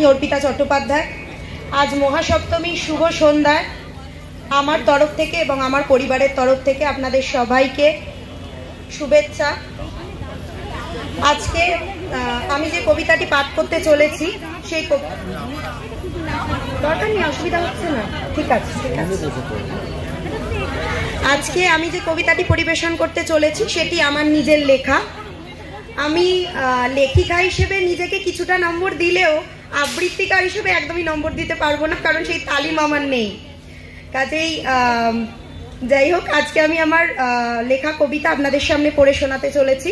আমি অর্পিতা চট্টোপাধ্যায়। আজ মহাসপ্তমী শুভ সন্ধ্যায় আমার তরফ থেকে এবং আমার পরিবারের তরফ থেকে আপনাদের সবাইকে শুভেচ্ছা। আজকে আমি যে কবিতাটি পাঠ করতে চলেছি সেই দরকার নেই, অসুবিধা হচ্ছে না, ঠিক আছে। আজকে আমি যে কবিতাটি পরিবেশন করতে চলেছি সেটি আমার নিজের লেখা। আমি লেখিকা হিসেবে নিজেকে কিছুটা নম্বর দিলেও আবৃত্তিকার হিসেবে একদমই নম্বর দিতে পারবো না, কারণ সেই তালিম আমার নেই। কাজেই যাই হোক, আজকে আমি আমার লেখা কবিতা আপনাদের সামনে পড়ে শোনাতে চলেছি।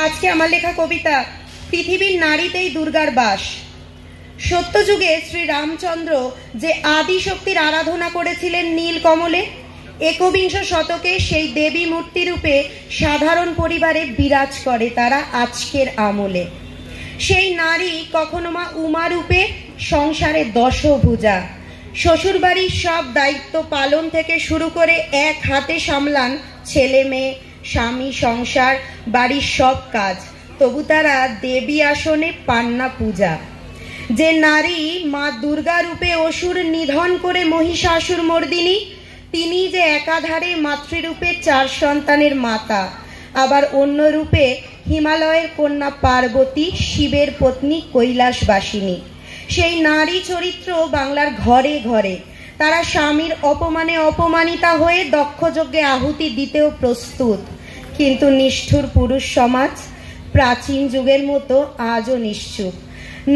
আজকে আমার লেখা কবিতা পৃথিবীর নারীতেই দুর্গার বাস। সত্যযুগে শ্রী রামচন্দ্র যে আদি শক্তির আরাধনা করেছিলেন নীল কমলে, একবিংশ শতকে সেই দেবী মূর্তি রূপে সাধারণ পরিবারে বিরাজ করে তারা আজকের আমলে। সেই নারী কখনো মা উমা রূপে সংসারে দশভুজা, শ্বশুরবাড়ির সব দায়িত্ব পালন থেকে শুরু করে এক হাতে সামলান ছেলে মেয়ে, স্বামী, সংসার, বাড়ির সব কাজ, তবু তারা দেবী আসনে পান না পূজা। যে নারী মা দুর্গা রূপে অসুর নিধন করে মহিষাসুর মর্দিনী, তিনি যে একাধারে মাতৃরূপে 4 সন্তানের মাতা, আবার অন্য রূপে হিমালয়ের কন্যা পার্বতী, শিবের পত্নী, কৈলাসবাসিনী। সেই নারী চরিত্র বাংলার ঘরে ঘরে। তারা স্বামীর অপমানে অপমানিতা হয়ে দক্ষযজ্ঞে আহুতি দিতেও প্রস্তুত, কিন্তু নিষ্ঠুর পুরুষ সমাজ প্রাচীন যুগের মতো আজও নিশ্চুপ।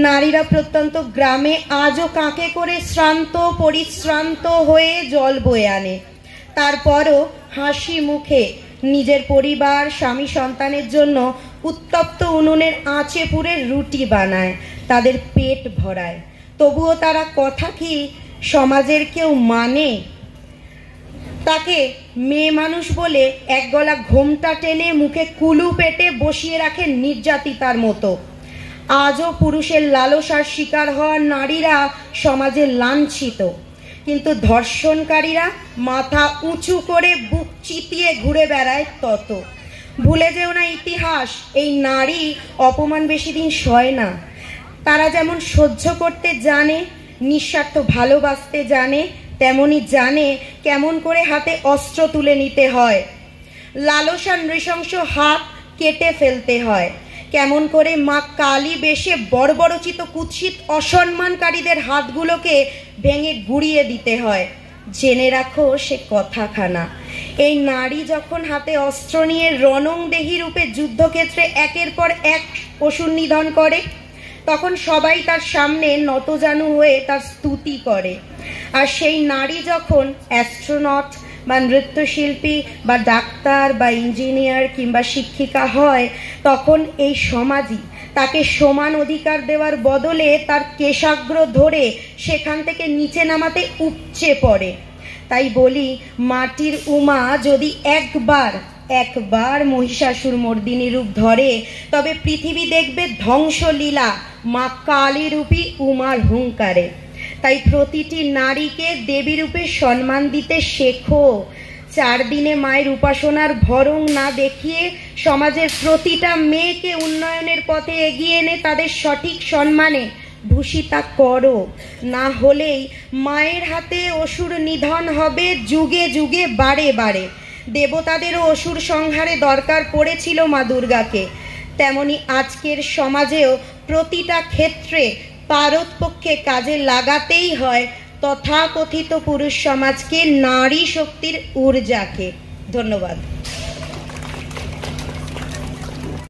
নারীরা প্রত্যন্ত গ্রামে আজও কাঁকে করে শ্রান্ত পরিশ্রান্ত হয়ে জল বয়ে আনে। তারপরও হাসি মুখে নিজের পরিবার, স্বামী, সন্তানের জন্য উত্তপ্ত উনুনের আঁচে পুড়ে রুটি বানায়, তাদের পেট ভরায়। তবুও তারা কথা কি সমাজের কেউ মানে? তাকে মেয়ে মানুষ বলে এক গলা ঘোমটা টেনে মুখে কুলু পেটে বসিয়ে রাখে নির্যাতিতার মতো। আজও পুরুষের লালসার শিকার হওয়া নারীরা সমাজে লাঞ্ছিত, কিন্তু ধর্ষণকারীরা মাথা উঁচু করে বুক চিতিয়ে ঘুরে বেড়ায় তত। ভুলে যেও না ইতিহাস, এই নারী অপমান বেশি দিন সয় না। তারা যেমন সহ্য করতে জানে, নিঃস্বার্থ ভালোবাসতে জানে, তেমনি জানে কেমন করে হাতে অস্ত্র তুলে নিতে হয়, লালসা নৃশংস হাত কেটে ফেলতে হয়, কেমন করে মা কালী বেশে বর্বরচিত কুৎসিত অসম্মানকারীদের হাতগুলোকে ভেঙে গুড়িয়ে দিতে হয়। জেনে রাখো সে কথাখানা। এই নারী যখন হাতে অস্ত্র নিয়ে রণংদেহী রূপে যুদ্ধক্ষেত্রে একের পর এক অসুর নিধন করে, তখন সবাই তার সামনে নতজানু হয়ে তার স্তুতি করে। আর সেই নারী যখন অ্যাস্ট্রোনট বা নৃত্যশিল্পী বা ডাক্তার বা ইঞ্জিনিয়ার কিংবা শিক্ষিকা হয়, তখন এই সমাজই তাকে সমান অধিকার দেওয়ার বদলে তার কেশাগ্র ধরে সেখান থেকে নিচে নামাতে উপচে পড়ে। তাই বলি, মাটির উমা যদি একবার মহিষাসুর মর্দিনী রূপ ধরে, তবে পৃথিবী দেখবে ধ্বংসলীলা মা কালী রূপী উমার হুঙ্কারে। তাই প্রতিটি নারীকে দেবী রূপে সম্মান দিতে শেখো। 4 দিনে মায়ের উপাসনার ভরং না দেখিয়ে সমাজের প্রতিটা মেয়েকে উন্নয়নের পথে এগিয়ে এনে তাদের সঠিক সম্মানে ভূষিতা করো। না হলেই মায়ের হাতে অসুর নিধন হবে যুগে যুগে, বারে বারে। দেবতাদেরও অসুর সংহারে দরকার পড়েছিল মা দুর্গাকে। তেমনি আজকের সমাজেও প্রতিটা ক্ষেত্রে পারতপক্ষে কাজে লাগাতেই হয় তথাকথিত পুরুষ সমাজকে, নারী শক্তির ঊর্জাকে। ধন্যবাদ।